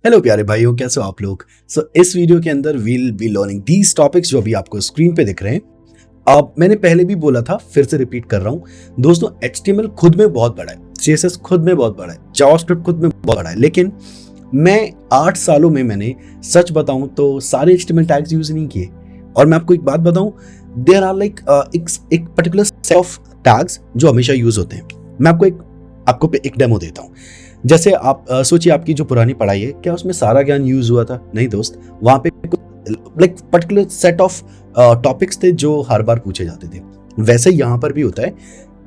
Hello प्यारे भाइयों, कैसे हो आप लोग। इस वीडियो के अंदर will be learning these topics जो अभी आपको स्क्रीन पे दिख रहे हैं। अब मैंने पहले भी बोला था, फिर से रिपीट कर रहा हूं दोस्तों। HTML खुद में बहुत बड़ा है, CSS खुद में बहुत बड़ा है, जावास्क्रिप्ट खुद में बहुत बड़ा है, लेकिन मैं 8 सालों में मैंने सच बताऊं तो सारे HTML टैग्स यूज नहीं किए। और मैं आपको एक बात बताऊं, देयर आर लाइक एक पर्टिकुलर सेट ऑफ टैग्स जो हमेशा यूज होते हैं। मैं आपको एक डेमो देता हूं। जैसे आप सोचिए, आपकी जो पुरानी पढ़ाई है, क्या उसमें सारा ज्ञान यूज हुआ था? नहीं दोस्त, वहां पे like particular set of topics थे जो हर बार पूछे जाते थे। वैसे यहाँ पर भी होता है,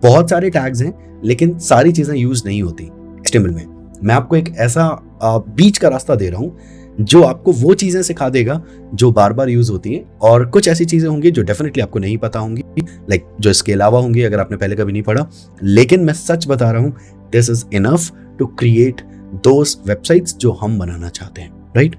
बहुत सारे टैग्स हैं लेकिन सारी चीजें यूज नहीं होती HTML में। मैं आपको एक ऐसा बीच का रास्ता दे रहा हूँ जो आपको वो चीजें सिखा देगा जो बार बार यूज होती हैं, और कुछ ऐसी चीजें होंगी जो डेफिनेटली आपको नहीं पता होंगी, लाइक जो इसके अलावा होंगी अगर आपने पहले कभी नहीं पढ़ा। लेकिन मैं सच बता रहा हूँ, this is enough to create those websites जो हम बनाना चाहते हैं, राइट?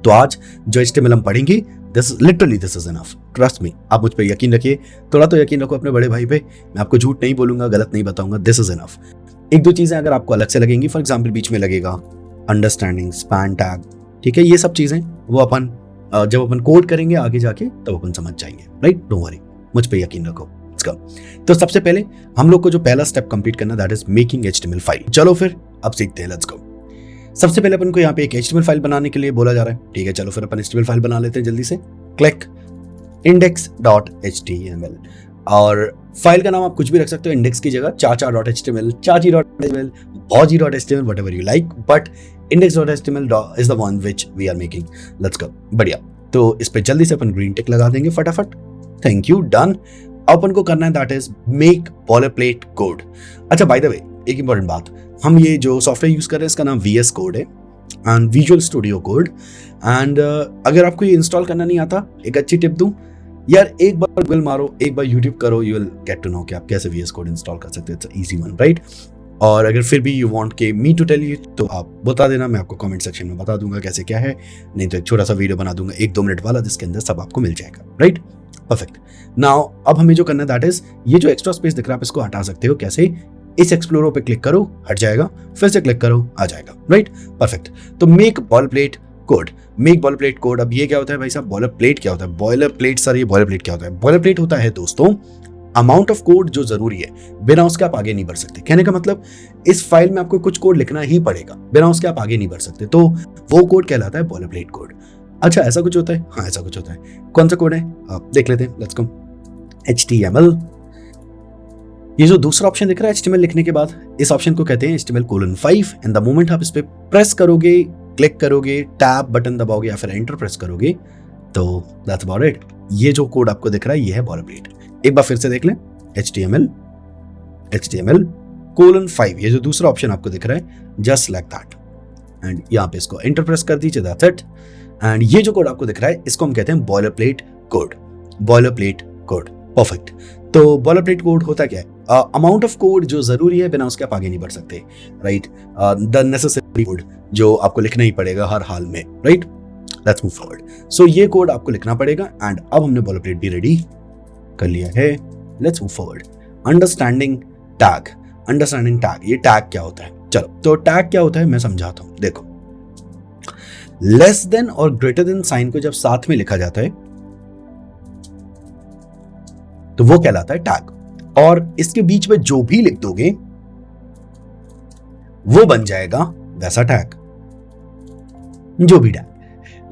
तो आज जो HTML हम पढ़ेंगे, this is enough, trust me. आप मुझ पर यकीन रखिए, थोड़ा तो यकीन रखो अपने बड़े भाई पे। मैं आपको झूठ नहीं बोलूंगा, गलत नहीं बताऊंगा, दिस इज इनफ। एक दो चीजें अगर आपको अलग से लगेंगी, फॉर एग्जाम्पल बीच में लगेगा अंडरस्टैंडिंग, स्पैन टैग, ठीक है, ये सब चीजें वो अपन जब अपन कोड करेंगे आगे जाके तब अपन समझ जाएंगे, राइट? डोंट वरी, मुझ पे यकीन रखो। तो सबसे पहले हम लोग को जो पहला स्टेप कंप्लीट करना, that is making HTML file. चलो फिर अब सीखते हैं, लेट्स गो। सबसे पहले अपन को यहाँ पे एक HTML फाइल बनाने के लिए बोला जा रहा है, ठीक है। चलो फिर अपन HTML फाइल बना लेते हैं जल्दी से। क्लिक index.html, और फाइल का नाम आप कुछ भी रख सकते हो इंडेक्स की जगह, chacha.html, chachi.html, bhoji.html, whatever you like, but index.html is the one which we are making. Let's go। बढ़िया, तो इस पे जल्दी से अपन ग्रीन टिक लगा देंगे फटाफट। Thank you, done. अपन को करना है दैट इज मेक बॉलरप्लेट कोड। अच्छा, बाय द वे एक इंपॉर्टेंट बात, हम ये जो सॉफ्टवेयर यूज कर रहे हैं इसका नाम VS कोड है, and visual studio code. And अगर आपको ये इंस्टॉल करना नहीं आता, एक अच्छी टिप दूं यार, एक बार गूगल मारो, एक बार यूट्यूब करो, you will get to know कि आप कैसे VS कोड इंस्टॉल कर सकते हैं। It's easy one, right? और अगर फिर भी यू वांट के मी टू टेल यू, तो आप बता देना, मैं आपको कमेंट सेक्शन में बता दूंगा कैसे क्या है। नहीं तो एक छोटा सा वीडियो बना दूंगा 1-2 मिनट वाला, जिसके अंदर सब आपको मिल जाएगा, राइट? परफेक्ट। नाउ अब हमें जो करना है दैट इज, ये जो एक्स्ट्रा स्पेस दिख रहा है आप इसको हटा सकते हो। कैसे? इस एक्सप्लोरर पे क्लिक करो, हट जाएगा, फिर से क्लिक करो, आ जाएगा, राइट? परफेक्ट। तो मेक बॉलरप्लेट कोड, मेक बॉलरप्लेट कोड। अब ये क्या होता है भाई साहब? बॉलरप्लेट क्या होता है? बॉयलरप्लेट सर, ये बॉलरप्लेट क्या होता है? बॉलरप्लेट होता है दोस्तों अमाउंट ऑफ कोड जो जरूरी है, बिना उसके आप आगे नहीं बढ़ सकते। कहने का मतलब, इस फाइल में आपको कुछ कोड लिखना ही पड़ेगा, बिना उसके आप आगे नहीं बढ़ सकते, तो वो कोड कहलाता है बॉलरप्लेट कोड। अच्छा, ऐसा कुछ होता है? हाँ, ऐसा कुछ होता है। कौन सा कोड है आप देख लेते हैं, लेट्स गो। HTML, ये जो दूसरा ऑप्शन दिख रहा है HTML लिखने के बाद, इस ऑप्शन को कहते हैं HTML:5। एंड द मोमेंट आप इस पे प्रेस करोगे, क्लिक करोगे, टैब बटन दबाओगे या फिर एंटर प्रेस करोगे, तो दैट्स अबाउट इट। ये जो कोड आपको दिख रहा है ये है बॉलरप्लेट। एक बार फिर से देख लें, HTML:5, ये जो दूसरा ऑप्शन आपको दिख रहा है, जस्ट लाइक दैट, एंड यहाँ पे इसको एंटर प्रेस कर दीजिए, दैट्स इट। एंड ये जो कोड आपको दिख रहा है इसको हम कहते हैं boilerplate code. Boilerplate code, perfect. तो बॉलरप्लेट कोड होता क्या है? अमाउंट ऑफ कोड जो जरूरी है, बिना उसके आप आगे नहीं बढ़ सकते, राइट? द नेसेसरी कोड जो आपको लिखना ही पड़ेगा हर हाल में, right? Let's move forward. So ये कोड आपको लिखना पड़ेगा, एंड अब हमने बॉलरप्लेट भी रेडी कर लिया है। Let's move forward. Understanding tag, understanding tag, ये टैग क्या होता है? चलो, तो टैग क्या होता है मैं समझाता हूं। देखो, लेस देन और ग्रेटर देन साइन को जब साथ में लिखा जाता है तो वो कहलाता है टैग, और इसके बीच में जो भी लिख दोगे वो बन जाएगा वैसा टैग, जो भी टैग।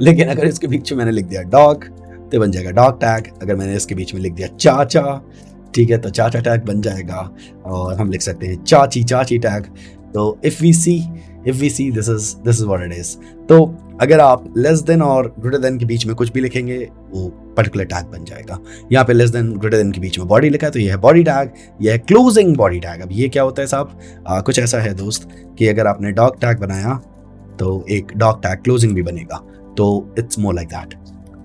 लेकिन अगर इसके बीच में मैंने लिख दिया डॉग तो बन जाएगा डॉग टैग। अगर मैंने इसके बीच में लिख दिया चाचा, ठीक है, तो चाचा टैग बन जाएगा। और हम लिख सकते हैं चाची, चाची टैग। तो if we see this is what it is. तो अगर आप लेस देन और ग्रेटर देन के बीच में कुछ भी लिखेंगे वो पर्टिकुलर टैग बन जाएगा। यहाँ पे लेस देन ग्रेटर देन के बीच में बॉडी लिखा है तो ये है बॉडी टैग, ये है क्लोजिंग बॉडी टैग। अब ये क्या होता है साहब? कुछ ऐसा है दोस्त कि अगर आपने डॉग टैग बनाया तो एक डॉग टैग क्लोजिंग भी बनेगा, तो इट्स मोर लाइक दैट।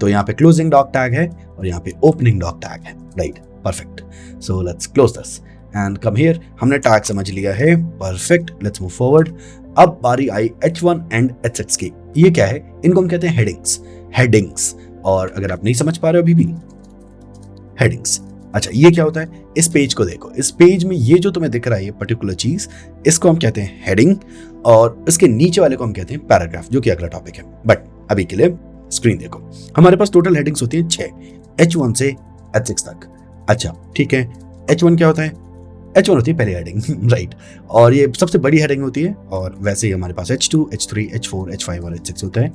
तो यहाँ पे क्लोजिंग डॉग टैग है और यहाँ पे ओपनिंग डॉग टैग है, right? Perfect. So let's close this and come here. हमने टैग समझ लिया है, परफेक्ट। Let's move forward. अब बारी आई H1 एंड H6 की। ये क्या है? इनको हम कहते हैं हेडिंग्स। हेडिंग्स, और अगर आप नहीं समझ पा रहे हो अभी भी, हेडिंग्स अच्छा ये क्या होता है, इस पेज को देखो, इस पेज में ये जो तुम्हें दिख रहा है ये पर्टिकुलर चीज, इसको हम कहते हैं हेडिंग, और इसके नीचे वाले को हम कहते हैं पैराग्राफ, जो कि अगला टॉपिक है। बट अभी के लिए स्क्रीन देखो, हमारे पास टोटल हेडिंग्स होती हैं 6, H1 से H6 तक। अच्छा ठीक है, H1 क्या होता है, H1 होती है पहली हेडिंग राइट, और ये सबसे बड़ी हेडिंग होती है। और वैसे ही हमारे पास H2, H3, H4, H5 और H6 होता है,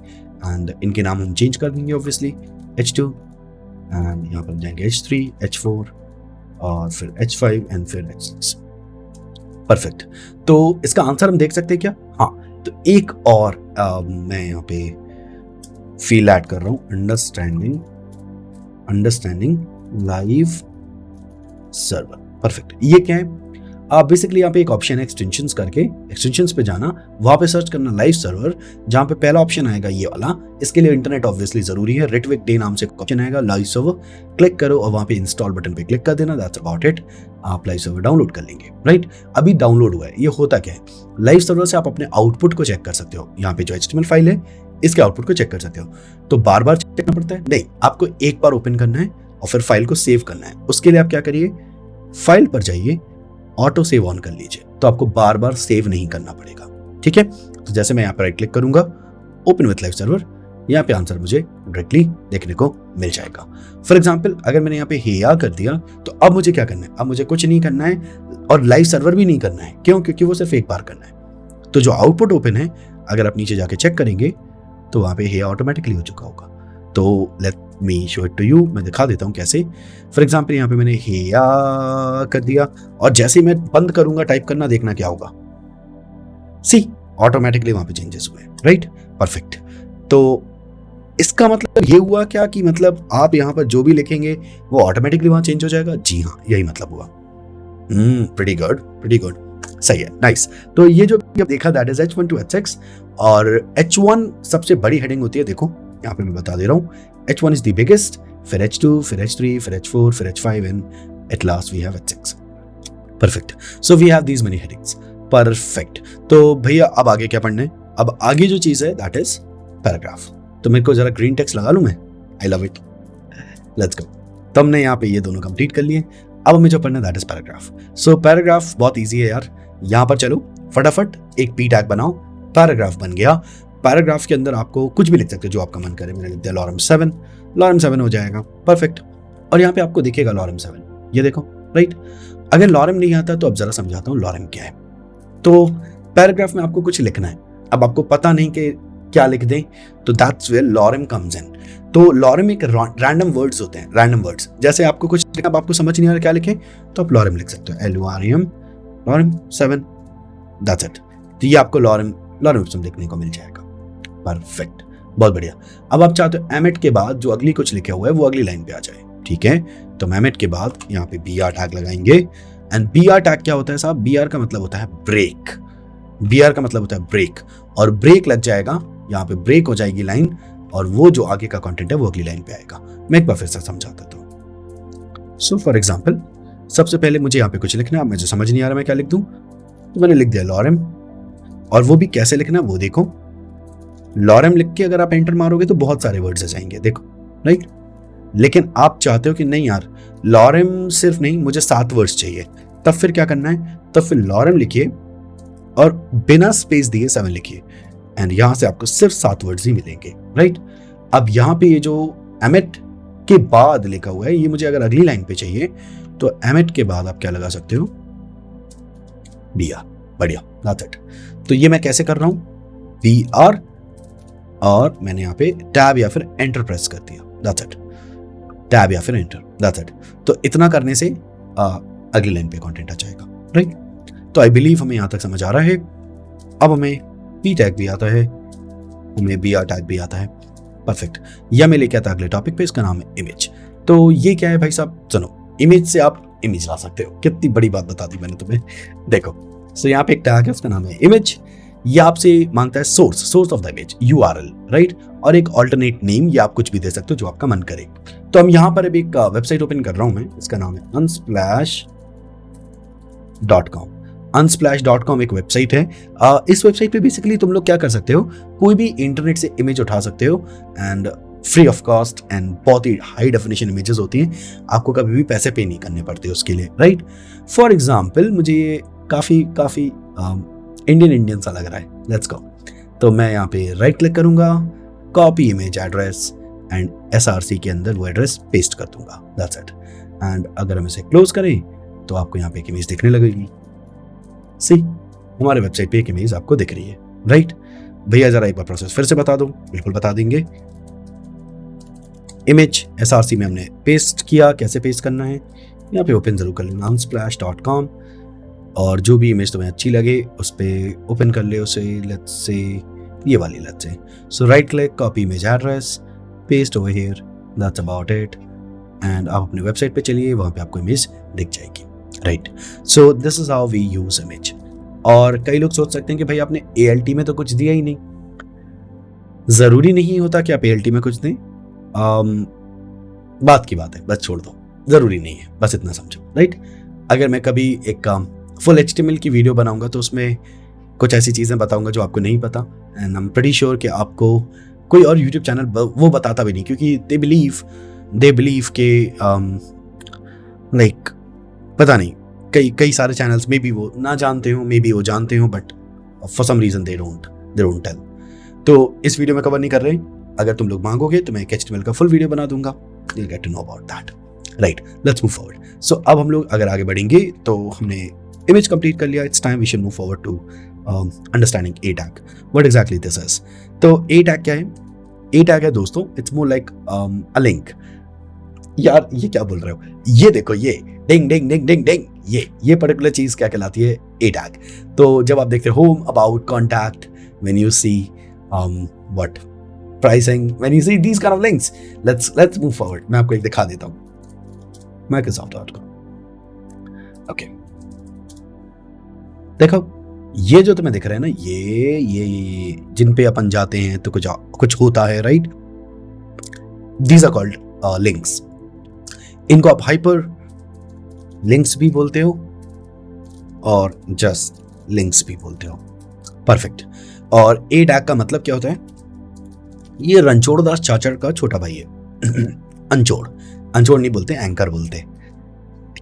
एंड इनके नाम हम चेंज कर देंगे ऑब्वियसली, H2 एंड यहाँ पर जाएंगे H3, H4 और फिर H5 एंड फिर H6। परफेक्ट, तो इसका आंसर हम देख सकते हैं क्या? हाँ, तो एक और मैं यहाँ पे फील्ड ऐड कर रहा हूँ, अंडरस्टैंडिंग लाइव सर्वर। परफेक्ट, ये क्या है? आप बेसिकली यहाँ पे एक ऑप्शन है एक्सटेंशंस करके, एक्सटेंशंस पे जाना, वहां पे सर्च करना लाइव सर्वर, जहां पे पहला ऑप्शन आएगा ये वाला। इसके लिए इंटरनेट ऑब्वियसली जरूरी है, रिट्विक डे नाम से ऑप्शन आएगा लाइव सर्वर, क्लिक करो और वहां पे इंस्टॉल बटन पे क्लिक कर देना, दैट्स अबाउट इट, आप लाइव सर्वर डाउनलोड कर लेंगे। राइट, अभी डाउनलोड हुआ है। ये होता क्या है, लाइव सर्वर से आप अपने आउटपुट को चेक कर सकते हो, यहाँ पे जो HTML फाइल है इसके आउटपुट को चेक कर सकते हो। तो बार बार चेक करना पड़ता है? नहीं, आपको एक बार ओपन करना है और फिर फाइल को सेव करना है। उसके लिए आप क्या करिए, फाइल पर जाइए, ऑटो सेव ऑन कर लीजिए, तो आपको बार बार सेव नहीं करना पड़ेगा। ठीक है, तो जैसे मैं यहाँ पर राइट क्लिक करूंगा, ओपन विथ लाइव सर्वर, यहाँ पे आंसर मुझे डायरेक्टली देखने को मिल जाएगा। फॉर एग्जाम्पल अगर मैंने यहाँ पे हेया कर दिया, तो अब मुझे क्या करना है, अब मुझे कुछ नहीं करना है और लाइव सर्वर भी नहीं करना है। क्यों? क्योंकि वो सिर्फ एक बार करना है। तो जो आउटपुट ओपन है, अगर आप नीचे जाके चेक करेंगे तो वहां पे हेया ऑटोमेटिकली हो चुका होगा। तो let me show it to you, मैं दिखा देता हूँ कैसे। फॉर एग्जाम्पल यहाँ पे मैंने हेया कर दिया और जैसे ही मैं बंद करूंगा टाइप करना, देखना क्या होगा, सी ऑटोमेटिकली वहां पे चेंजेस हुए। Right, perfect. तो इसका मतलब ये हुआ क्या कि मतलब आप यहाँ पर जो भी लिखेंगे वो ऑटोमेटिकली वहां चेंज हो जाएगा? जी हाँ, यही मतलब हुआ। प्रीटी गुड, सही है, नाइस। तो ये जो देखा that is H1 to H6, और H1 सबसे बड़ी हेडिंग होती है। देखो यहाँ पे मैं बता दे रहा हूँ, H1 इज द बिगेस्ट, फिर H2, फिर H3, फिर H4, फिर H5 and at last we have H6। Perfect, so we have these many headings. Perfect, तो भैया अब आगे क्या पढ़ना है? अब आगे जो चीज है दैट इज पैराग्राफ। तो मेरे को जरा ग्रीन टेक्स्ट लगा लूं मैं, I love it, let's go. तो हमने यहाँ पे ये दोनों कंप्लीट कर लिए। अब हमें जो पढ़ना है that is paragraph. So paragraph बहुत ईजी है यार, यहाँ पर चलो फटाफट एक पी टैग बनाओ, पैराग्राफ बन गया। पैराग्राफ के अंदर आपको कुछ भी लिख सकते हो जो आपका मन करे। मैंने लिख दिया लॉरम 7 हो जाएगा। परफेक्ट, और यहाँ पे आपको दिखेगा लॉरम 7, ये देखो। राइट, अगर लॉरम नहीं आता तो अब जरा समझाता हूँ लॉरम क्या है। तो पैराग्राफ में आपको कुछ लिखना है, अब आपको पता नहीं कि क्या लिख दें, तो that's where lorem comes in. तो लॉरम एक रैंडम वर्ड्स होते हैं, रैंडम वर्ड्स। जैसे आपको कुछ लिखना, अब आपको समझ नहीं आ रहा क्या लिखें, तो आप लॉरम लिख सकते हो, LORM, लॉरम 7, दैट्स इट। तो ये आपको लॉरम लिखने को मिल जाएगा। परफेक्ट, बहुत बढ़िया। अब आप चाहते हो एमेट के बाद जो अगली कुछ लिखा हुआ है वो अगली लाइन पे आ जाए। ठीक है, तो एमेट के बाद यहाँ पे BR टैग लगाएंगे। एंड BR टैग क्या होता है साहब? BR का मतलब होता है ब्रेक। BR का मतलब होता है ब्रेक, और ब्रेक लग जाएगा, यहाँ पे ब्रेक हो जाएगी लाइन, और वो जो आगे का कंटेंट है वो अगली लाइन पे आएगा। मैं एक बार फिर से समझा देता हूँ। सो फॉर एग्जाम्पल सबसे पहले मुझे यहाँ पे कुछ लिखना है, मुझे समझ नहीं आ रहा मैं क्या लिख दूं, तो मैंने लिख दिया लॉरम, और वो भी कैसे लिखना वो देखो। लॉरम लिख के अगर आप एंटर मारोगे तो बहुत सारे वर्ड्स आ जाएंगे, देखो। राइट, लेकिन आप चाहते हो कि नहीं यार लॉरम सिर्फ नहीं, मुझे 7 वर्ड्स चाहिए, तब फिर क्या करना है, तब फिर लॉरम लिखिए और बिना स्पेस दिए 7 लिखिए, एंड यहां से आपको सिर्फ 7 वर्ड्स ही मिलेंगे। राइट, अब यहाँ पे ये जो एमेट के बाद लिखा हुआ है, ये मुझे अगर अगली लाइन पे चाहिए तो एमेट के बाद आप क्या लगा सकते हो, BR। बढ़िया, दैट्स इट। तो ये मैं कैसे कर रहा हूं, BR, और मैंने यहाँ पे टैब या फिर एंटर प्रेस कर दिया, दैट्स इट। टैब या फिर एंटर, दैट्स इट। तो इतना करने से अगली लाइन पे कंटेंट आ जाएगा। राइट, तो आई बिलीव हमें यहाँ तक समझ आ रहा है। अब हमें P टैग भी आता है, हमें BR टैग भी आता है। परफेक्ट, यह मैं लेके आता अगले टॉपिक पे, इसका नाम है इमेज। तो ये क्या है भाई साहब, सुनो, इमेज से आप इमेज ला सकते हो। कितनी बड़ी बात बता दी मैंने तुम्हें, देखो। सो यहाँ पे एक टैग है, उसका नाम है इमेज। ये आपसे मांगता है source of the image, URL। Right, और एक ऑल्टरनेट नेम, या आप कुछ भी दे सकते हो जो आपका मन करे। तो हम यहाँ पर अभी एक वेबसाइट ओपन कर रहा हूं मैं, इसका नाम है unsplash.com। unsplash.com एक वेबसाइट है। इस वेबसाइट पे बेसिकली तुम लोग क्या कर सकते हो, कोई भी इंटरनेट से इमेज उठा सकते हो, and free of cost and बहुत ही हाई डेफिनेशन इमेजेस होती हैं, आपको कभी भी पैसे पे नहीं करने पड़ते उसके लिए, राइट। फॉर एग्जाम्पल मुझे ये काफ़ी इंडियन सा लग रहा है, लेट्स गो। तो मैं यहाँ पे राइट क्लिक करूँगा, copy image address and SRC के अंदर वो एड्रेस पेस्ट कर दूंगा, दैट्स इट। एंड अगर हम इसे क्लोज करें तो आपको यहाँ पे एक इमेज दिखने लगेगी। सी, हमारे वेबसाइट पे एक इमेज आपको दिख रही है, राइट। भैया जरा एक बार प्रोसेस फिर से बता दो, बिल्कुल बता देंगे। इमेज SRC में हमने पेस्ट किया, कैसे पेस्ट करना है यहाँ पे ओपन जरूर कर लेना unsplash.com, और जो भी इमेज तुम्हें अच्छी लगे उस पर ओपन कर ले उसे, लेट्स से ये वाली, let's say. So right click, copy image address, paste over here, that's about it. And आप अपने वेबसाइट पे चलिए, वहाँ पे आपको इमेज दिख जाएगी, right. So this is how we use image. और कई लोग सोच सकते हैं कि भाई आपने ALT में तो कुछ दिया ही नहीं। जरूरी नहीं होता कि आप ALT में कुछ दें, बात की बात है, बस छोड़ दो, जरूरी नहीं है, बस इतना समझो, राइट। अगर मैं कभी एक फुल HTML की वीडियो बनाऊंगा तो उसमें कुछ ऐसी चीजें बताऊंगा जो आपको नहीं पता, and I am pretty sure कि आपको कोई और यूट्यूब चैनल वो बताता भी नहीं, क्योंकि दे बिलीव के लाइक पता नहीं, कई सारे चैनल्स में भी वो ना जानते हो, मे बी वो जानते हो, but for some reason they don't tell. तो इस वीडियो में कवर नहीं कर रहे। अगर तुम लोग मांगोगे तो मैं एक HTML का फुल वीडियो बना दूंगा, you'll get to know about that, right? Let's move forward. So अब हम लोग अगर आगे बढ़ेंगे तो हमने इमेज कंप्लीट कर लिया, it's time we should move forward to understanding A tag. What exactly this is? तो A tag क्या है? A tag है दोस्तों, it's more like a link. यार ये क्या बोल रहे हो? ये देखो, ये डिंग डिंग डिंग डिंग डिंग, ये पर्टिकुलर चीज क्या कहलाती है? A tag. तो जब आप देखते हो home, about, contact, when you see what pricing, when you see these kind of links, let's move forward. मैं आपको एक दिखा देता हूँ, Microsoft.com. Okay. देखो, ये जो तुम्हें दिख रहा है ना, ये जिन पे अपन जाते हैं तो कुछ होता है, right. These are called links. इनको आप हाइपर लिंक्स भी बोलते हो और जस्ट लिंक्स भी बोलते हो, परफेक्ट। और A tag का मतलब क्या होता है? ये रणछोड़ दास चाचड़ का छोटा भाई है। अंचोड़ नहीं बोलते, एंकर बोलते।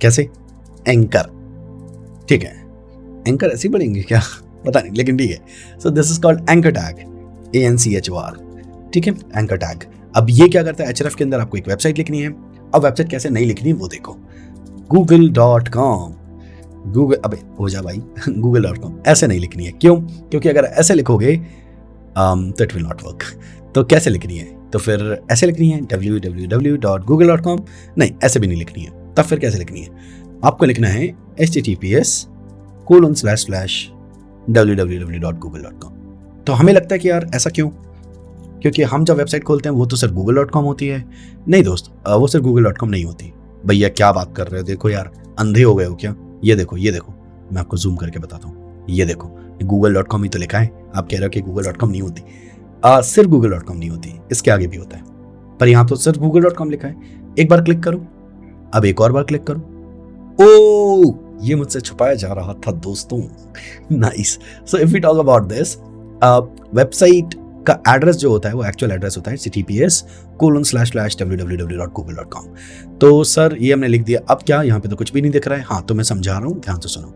कैसे? एंकर, ठीक है। एंकर ऐसे पढ़ेंगे क्या, पता नहीं, लेकिन ठीक है। सो this is called anchor tag, ANCHOR, ठीक है, एंकर टैग। अब ये क्या करता है? href के अंदर आपको एक वेबसाइट लिखनी है। अब वेबसाइट कैसे नहीं लिखनी है वो देखो, google.com, गूगल, अबे हो जा भाई, google.com ऐसे नहीं लिखनी है। क्यों? क्योंकि अगर ऐसे लिखोगे तो इट विल नॉट वर्क। तो कैसे लिखनी है? तो फिर ऐसे लिखनी है www.google.com, नहीं ऐसे भी नहीं लिखनी है। तब फिर कैसे लिखनी है? आपको लिखना है https://www.google.com। तो हमें लगता है कि यार ऐसा क्यों? क्योंकि हम जब वेबसाइट खोलते हैं वो तो सिर्फ google.com होती है। नहीं दोस्त, वो सिर्फ google.com नहीं होती। भैया क्या बात कर रहे हो? देखो यार, अंधे हो गए हो क्या? ये देखो, मैं आपको जूम करके बताता हूँ। ये देखो, google.com ही तो लिखा है। आप कह रहे हो कि google.com नहीं होती। सिर्फ google.com नहीं होती, इसके आगे भी होता है, पर यहाँ तो सिर्फ google.com लिखा है। एक बार क्लिक करो, अब एक और बार क्लिक करो। ओ, ये मुझसे छुपाया जा रहा था दोस्तों। Nice. So if we talk about this, website का एड्रेस जो होता है वो एक्चुअल एड्रेस होता है https://www.google.com। तो सर ये हमने लिख दिया, अब क्या? यहाँ पे तो कुछ भी नहीं दिख रहा है। हाँ, तो मैं समझा रहा हूँ, ध्यान से सुनो।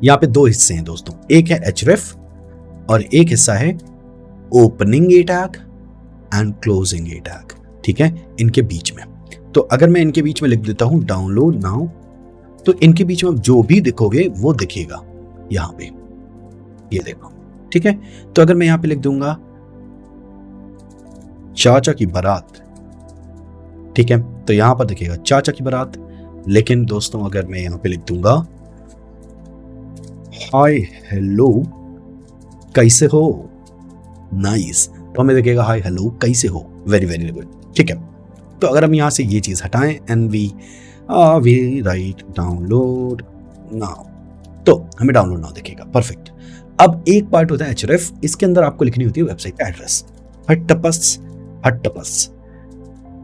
यहाँ पे दो हिस्से हैं दोस्तों, एक है href और एक हिस्सा है opening A tag and closing A tag, ठीक है, इनके बीच में। तो अगर मैं इनके बीच में लिख देता हूं डाउनलोड नाउ, तो इनके बीच में आप जो भी दिखोगे वो दिखेगा यहां पे, ये देखो, ठीक है। तो अगर मैं यहां पे लिख दूंगा चाचा की बारात, ठीक है, तो यहां पर दिखेगा चाचा की बारात। लेकिन दोस्तों अगर मैं यहां पे लिख दूंगा हाय हेलो कैसे हो, नाइस, तो हमें दिखेगा हाय हेलो कैसे हो, वेरी वेरी गुड, ठीक है। तो अगर हम यहां से ये चीज हटाएं and we write download now, तो हमें डाउनलोड नाउ दिखेगा, परफेक्ट। अब एक पार्ट होता है href, इसके अंदर आपको लिखनी होती है वेबसाइट का एड्रेस, हट्टपस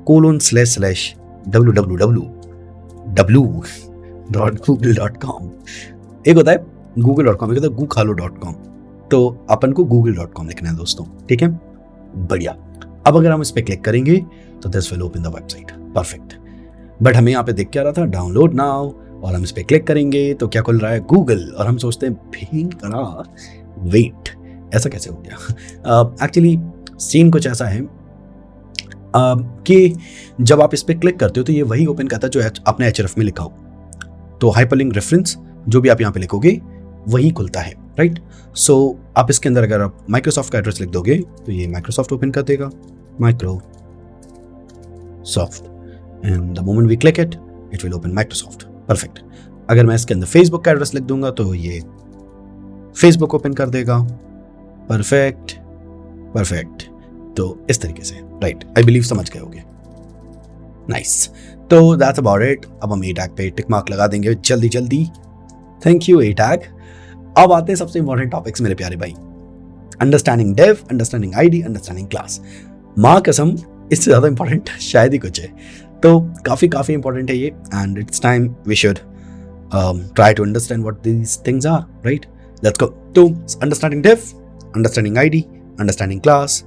www.google.com। एक होता है google.com, एक होता है google.com। तो अपन को google.com लिखना है दोस्तों, ठीक है, बढ़िया। अब अगर हम इस पे क्लिक करेंगे तो this will open the website. Perfect. But हमें यहाँ पे दिख क्या रहा था, डाउनलोड नाउ, और हम इस पे क्लिक करेंगे तो क्या खुल रहा है, गूगल, और हम सोचते हैं भयंकरा वेट, ऐसा कैसे हो गया। एक्चुअली सीन कुछ ऐसा है कि जब आप इस पे क्लिक करते हो तो ये वही ओपन करता है जो आपने HRF में लिखा हो। तो हाइपरलिंक रेफरेंस जो भी आप यहाँ पे लिखोगे वही खुलता है, राइट। सो आप इसके अंदर अगर आप माइक्रोसॉफ्ट का एड्रेस लिख दोगे तो ये माइक्रोसॉफ्ट ओपन कर देगा, Microsoft, and the moment we click it will open Microsoft. Perfect. अगर मैं इसके अंदर फेसबुक का एड्रेस लिख दूंगा तो ये फेसबुक ओपन कर देगा। Perfect perfect. तो इस तरीके से, राइट, आई बिलीव समझ गए होगे। नाइस। तो दैट्स अबाउट इट। अब हम A-Tag पे टिक मार्क लगा देंगे जल्दी जल्दी। Thank you A-Tag। अब आते हैं सबसे इंपॉर्टेंट टॉपिक्स मेरे प्यारे भाई, understanding Dave, understanding ID, understanding class. माँ कसम इससे ज्यादा इंपॉर्टेंट शायद ही कुछ है। तो काफी इंपॉर्टेंट है ये, and it's time we should try to understand what these things are, right. Let's go. तो understanding Dave, understanding ID, understanding class,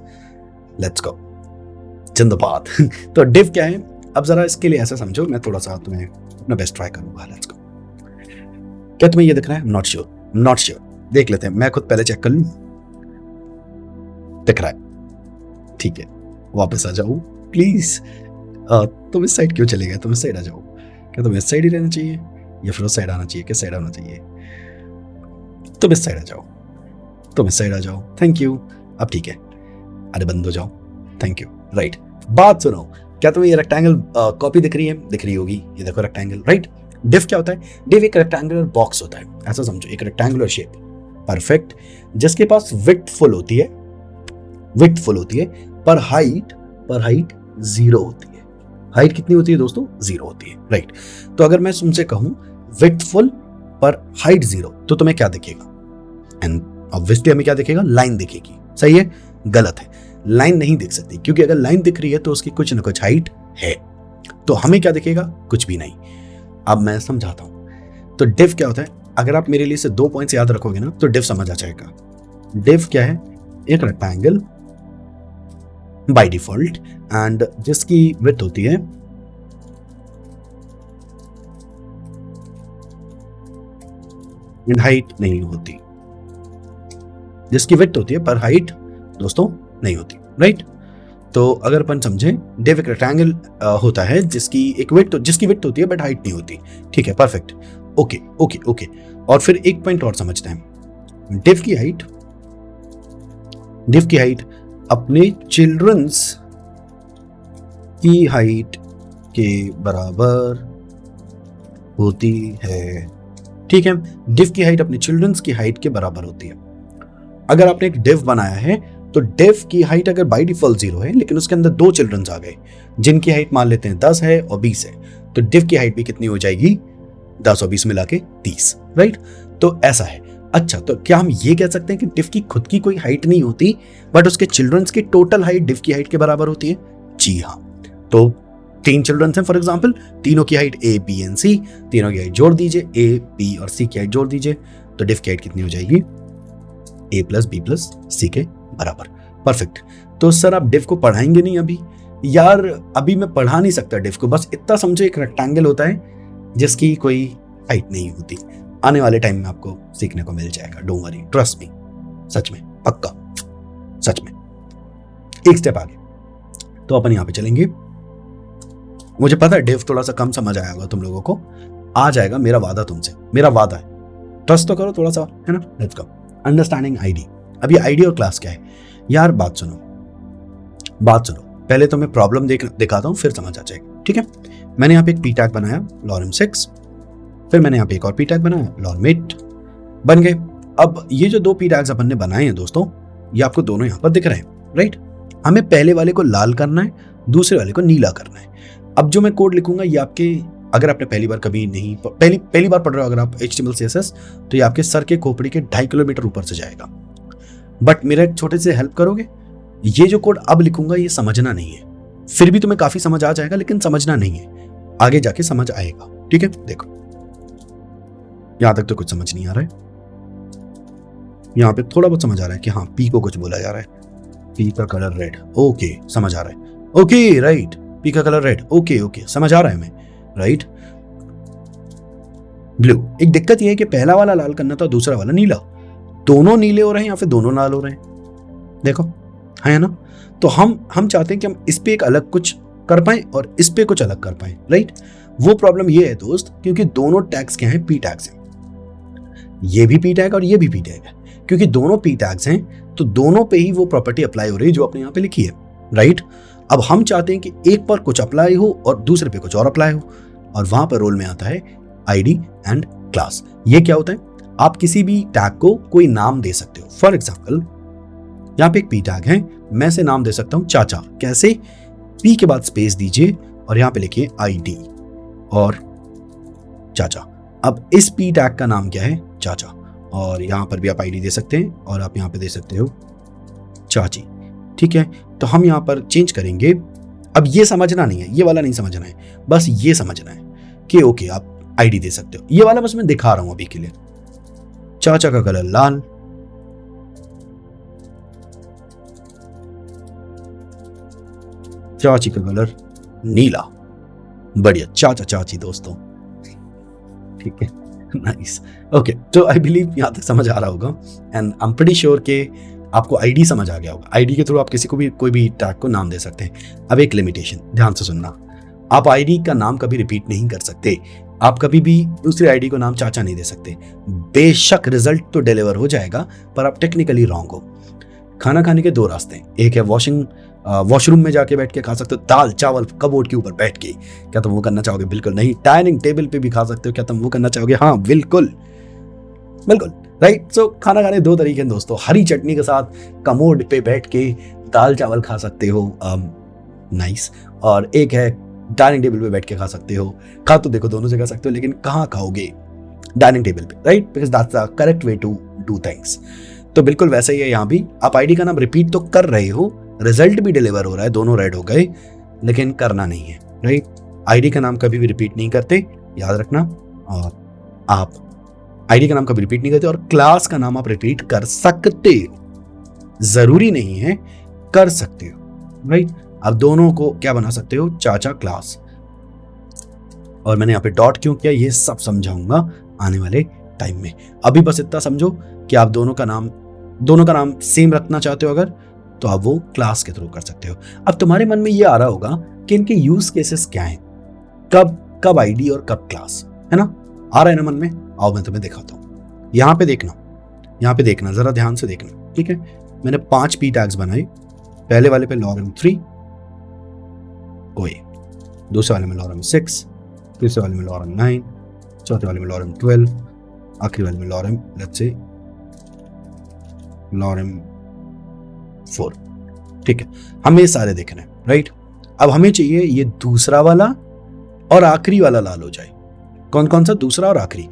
let's go जिंदाबाद। तो डिव क्या है, अब जरा इसके लिए ऐसा समझो, मैं थोड़ा सा तुम्हें अपना बेस्ट ट्राई करूंगा। Let's go. क्या तुम्हें ये दिख रहा है? नॉट श्योर, देख लेते हैं, मैं खुद पहले चेक कर लूं। दिख रहा है, ठीक है। वापस आ जाओ प्लीज। तुम इस साइड क्यों चले गए? तुम इस साइड आ जाओ। क्या तुम्हें इस साइड ही रहना चाहिए या फिर उस साइड आना चाहिए? किस साइड आना चाहिए? तुम इस साइड आ जाओ, तुम इस साइड आ जाओ। Thank you. अब ठीक है, अरे बंद हो जाओ। Thank you. राइट। बात सुनो, क्या तुम्हें ये रेक्टेंगल कॉपी दिख रही है? दिख रही होगी, ये देखो रेक्टेंगल, राइट। डिव क्या होता है? डिव एक रेक्टेंगुलर बॉक्स होता है, ऐसा समझो, एक रेक्टेंगुलर शेप। परफेक्ट। जिसके पास विड्थ फुल होती है, पर हाइट 0 होती है। हाइट कितनी होती है दोस्तों? 0 होती है, राइट। तो अगर मैं तुमसे कहूं विड्थ फुल पर हाइट 0, तो तुम्हें क्या दिखेगा? एंड ऑब्वियसली हमें क्या दिखेगा? लाइन दिखेगी। सही है? गलत है, लाइन नहीं दिख सकती, क्योंकि अगर लाइन दिख रही है तो उसकी कुछ ना कुछ हाइट है। तो हमें क्या दिखेगा? कुछ भी नहीं। अब मैं समझाता हूं। तो डिव क्या होता है? अगर आप मेरे लिए से 2 पॉइंट्स याद रखोगे ना तो डिव समझ आ जाएगा। डिव क्या है? एक रेक्टेंगल बाय डिफॉल्ट, एंड जिसकी विड्थ होती है एंड हाइट नहीं होती, जिसकी विड्थ होती है पर हाइट दोस्तों नहीं होती, राइट। तो अगर अपन समझें, डिव एक रेक्टेंगल होता है जिसकी विड्थ होती है बट हाइट नहीं होती। ठीक है, परफेक्ट। ओके। और फिर एक पॉइंट और समझते हैं। डिव की हाइट अपने चिल्ड्रंस की हाइट के बराबर होती है। ठीक है, डिव की हाइट अपने चिल्ड्रंस की हाइट के बराबर होती है। अगर आपने एक डिव बनाया है तो डिव की हाइट अगर बाय डिफॉल्ट 0 है, लेकिन उसके अंदर 2 चिल्ड्रंस आ गए जिनकी हाइट मान लेते हैं 10 है और 20 है, तो डिव की हाइट भी कितनी हो जाएगी? 10 और 20 मिला के 30, राइट। तो ऐसा है। अच्छा, तो क्या हम ये कह सकते हैं कि डिव की खुद की कोई हाइट नहीं होती, बट उसके चिल्ड्रंस की टोटल हाइट डिव की हाइट के बराबर होती है? जी हाँ। तो 3 चिल्ड्रंस हैं फॉर एग्जाम्पल, तीनों की height A, B and C, तीनों की हाइट जोड़ दीजिए, A, B और C की हाइट जोड़ दीजिए, तो डिव की हाइट कितनी हो जाएगी? A plus B plus C के बराबर। परफेक्ट। तो सर आप डिव को पढ़ाएंगे नहीं अभी? यार अभी मैं पढ़ा नहीं सकता डिव को, बस इतना समझो एक रेक्टेंगल होता है जिसकी कोई हाइट नहीं होती। आने वाले टाइम में आपको सीखने को मिल जाएगा, डोंट वरी, ट्रस्ट मी, सच में, पक्का, सच में। एक स्टेप आगे तो अपन यहां पे चलेंगे। मुझे पता है डिव थोड़ा सा कम समझ आया होगा तुम लोगों को, आ जाएगा, मेरा वादा तुमसे, मेरा वादा है, ट्रस्ट तो करो थोड़ा सा, है ना। Let's go. Understanding ID. अभी आईडी और क्लास क्या है यार? बात सुनो, पहले तो मैं प्रॉब्लम दिखाता हूं, फिर समझ आ जाएगा। ठीक है, मैंने यहाँ पे एक पी टैग बनाया lorem 6, फिर मैंने यहाँ पे एक और पी टैग बनाया lorem 8, बन गए। अब ये जो 2 पी टैग्स अपन ने बनाए हैं दोस्तों, ये आपको दोनों यहाँ पर दिख रहे हैं, राइट। हमें पहले वाले को लाल करना है, दूसरे वाले को नीला करना है। अब जो मैं कोड लिखूंगा ये आपके, अगर आपने पहली बार पढ़ रहे हो अगर आप HTML CSS, तो ये आपके सर के खोपड़ी के 2.5 किलोमीटर ऊपर से जाएगा। बट मेरा एक छोटे से हेल्प करोगे? ये जो कोड अब लिखूंगा ये समझना नहीं है, फिर भी तुम्हें काफी समझ आ जाएगा, लेकिन समझना नहीं है, आगे जाके समझ आएगा। ठीक है, देखो यहां तक तो कुछ समझ नहीं आ रहा है, यहां पे थोड़ा बहुत समझ आ रहा है कि हाँ पी को कुछ बोला जा रहा है, पी का कलर रेड, ओके समझ आ रहा है, ओके राइट, पी का कलर रेड, ओके ओके समझ आ रहा है हमें, राइट। ब्लू, एक दिक्कत ये है कि पहला वाला लाल करना था, दूसरा वाला नीला, दोनों नीले हो रहे हैं या फिर दोनों लाल हो रहे हैं, देखो है ना। तो हम चाहते हैं कि हम इस पे एक अलग कुछ कर पाए और इस पे कुछ अलग कर पाए, राइट। वो प्रॉब्लम ये है दोस्त, क्योंकि दोनों टैग्स क्या हैं, पी टैग्स हैं, ये भी पी टैग और ये भी पी टैग है। क्योंकि दोनों पी टैग्स हैं तो दोनों पे ही वो प्रॉपर्टी अप्लाई हो रही है जो आपने यहाँ पे लिखी है, राइट। अब हम चाहते हैं कि एक पर कुछ अप्लाई हो और दूसरे पे कुछ और अप्लाई हो, और वहां पर रोल में आता है आईडी एंड क्लास। ये क्या होता है, आप किसी भी टैग को कोई नाम दे सकते हो। फॉर एग्जाम्पल यहाँ पे एक पी टैग है, मैं से नाम दे सकता हूं चाचा। कैसे, पी के बाद स्पेस दीजिए और यहाँ पे लिखिए आईडी और चाचा। अब इस पी टैग का नाम क्या है, चाचा, और यहां पर भी आप आईडी दे सकते हैं और आप यहां पे दे सकते हो चाची, ठीक है। तो हम यहां पर चेंज करेंगे। अब ये समझना नहीं है, ये वाला नहीं समझना है, बस ये समझना है कि ओके आप आईडी दे सकते हो। ये वाला बस मैं दिखा रहा हूं अभी के लिए। चाचा का कलर लाल, चाची का कलर नीला, बढ़िया, चाचा चाची दोस्तों, ठीक है, नाइस, ओके। तो आई बिलीव यहां तक समझ आ रहा होगा and I am pretty sure कि आपको आईडी समझ आ गया होगा। आईडी के थ्रू आप किसी को भी कोई भी टैग को नाम दे सकते हैं। अब एक लिमिटेशन, ध्यान से सुनना, आप आईडी का नाम कभी रिपीट नहीं कर सकते। आप कभी भी दूसरी आईडी को नाम चाचा नहीं दे सकते। बेशक रिजल्ट तो डिलीवर हो जाएगा पर आप टेक्निकली रॉन्ग हो। खाना खाने के दो रास्ते हैं, एक है वॉशरूम में जाके बैठ के खा सकते हो, दाल चावल कबोर्ड के ऊपर बैठ के, क्या तुम वो करना चाहोगे? बिल्कुल नहीं। डाइनिंग टेबल पे भी खा सकते हो, क्या तुम वो करना चाहोगे? हाँ बिल्कुल बिल्कुल, राइट। सो खाना खाने दो तरीके हैं दोस्तों, हरी चटनी के साथ कमोड पे बैठ के दाल चावल खा सकते हो, नाइस, और एक है डाइनिंग टेबल पे बैठ के खा सकते हो। खा तो देखो दोनों जगह सकते हो, लेकिन कहाँ खाओगे? डाइनिंग टेबल पे, right, because that's the correct way to do things. तो बिल्कुल वैसे ही है यहाँ भी, आप आईडी का नाम रिपीट तो कर रहे हो, रिजल्ट भी डिलीवर हो रहा है, दोनों रेड हो गए, लेकिन करना नहीं है, राइट। आईडी का नाम कभी भी रिपीट नहीं करते, याद रखना। और आप आईडी का नाम कभी रिपीट नहीं करते, और क्लास का नाम आप रिपीट कर सकते हो, जरूरी नहीं है, कर सकते हो, राइट। आप दोनों को क्या बना सकते हो, चाचा क्लास। और मैंने यहाँ पे डॉट क्यों किया ये सब समझाऊंगा आने वाले टाइम में। अभी बस इतना समझो कि आप दोनों का नाम सेम रखना चाहते हो अगर, तो आप वो क्लास के थ्रू कर सकते हो। अब तुम्हारे मन में ये आ रहा होगा कि इनके यूज केसेस क्या हैं, कब आईडी और कब क्लास, है ना? आ रहा है ना मन में? आओ मैं तुम्हें दिखाता हूं। यहाँ पे देखना, जरा ध्यान से देखना, ठीक है। मैंने 5 पी टैग्स बनाए। पहले वाले पे लॉरम 3, दूसरे वाले में लॉरम 6, तीसरे वाले में लॉरम 9, चौथे वाले में लॉरम 12, आखिरी वाले में लॉरम लेट्स से लॉरम 4, ठीक है। हमें ये सारे देखने हैं, राइट। अब हमें चाहिए ये दूसरा वाला और आखिरी वाला लाल हो जाए। कौन कौन सा दूसरा और आखिरी?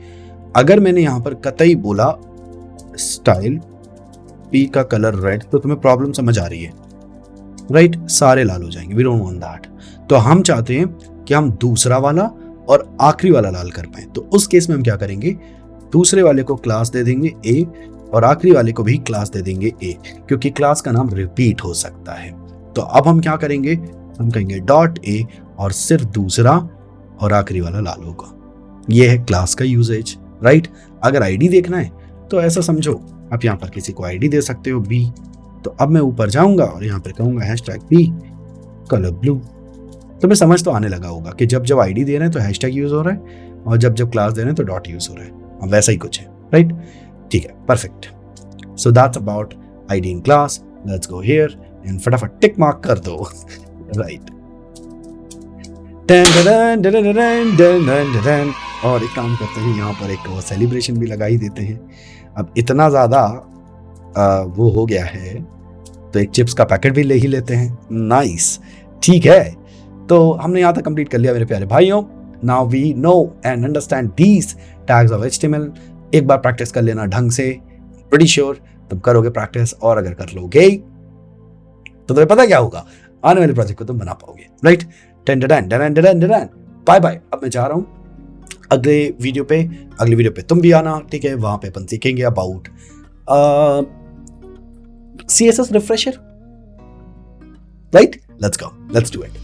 अगर मैंने यहां पर कतई बोला स्टाइल पी का कलर रेड, तो तुम्हें प्रॉब्लम समझ आ रही है, राइट। सारे लाल हो जाएंगे, वी डोंट वांट दैट। तो हम चाहते हैं कि हम दूसरा वाला और आखिरी वाला लाल कर पाए। तो उस केस में हम क्या करेंगे, दूसरे वाले को क्लास दे देंगे ए और आखिरी वाले को भी क्लास दे देंगे ए, क्योंकि क्लास का नाम रिपीट हो सकता है। तो अब हम क्या करेंगे, हम कहेंगे डॉट ए और सिर्फ दूसरा और आखिरी वाला लाल होगा। यह है क्लास का यूजेज, राइट। अगर आईडी देखना है तो ऐसा समझो, आप यहाँ पर किसी को आईडी दे सकते हो बी। तो अब मैं ऊपर जाऊंगा और यहाँ पर कहूंगा हैशटैग बी कलर ब्लू। तो मैं समझ तो आने लगा होगा कि जब जब आईडी दे रहे हैं तो हैशटैग यूज हो रहा है, और जब जब क्लास दे रहे हैं तो डॉट यूज हो रहा है। वैसा ही कुछ है, राइट, ठीक है, perfect. So that's about ID in class. Let's go here and फटाफट टिक मार्क कर दो, राइट। और एक काम करते हैं, यहाँ पर एक सेलिब्रेशन भी लगा ही देते हैं। अब इतना ज्यादा वो हो गया है तो एक चिप्स का पैकेट भी ले ही लेते हैं। नाइस, ठीक है। तो हमने यहाँ तक कंप्लीट कर लिया मेरे प्यारे भाइयों। Now we know and understand these tags of HTML। एक बार प्रैक्टिस कर लेना ढंग से, प्रीटी श्योर तुम करोगे प्रैक्टिस, और अगर कर लोगे तो तुम्हें पता क्या होगा, आने वाले प्रोजेक्ट को तुम बना पाओगे, राइट। Bye bye. अब मैं जा रहा हूं अगली वीडियो पे तुम भी आना, ठीक है। वहां पे अपन सीखेंगे about CSS refresher, right? Let's go, let's do it.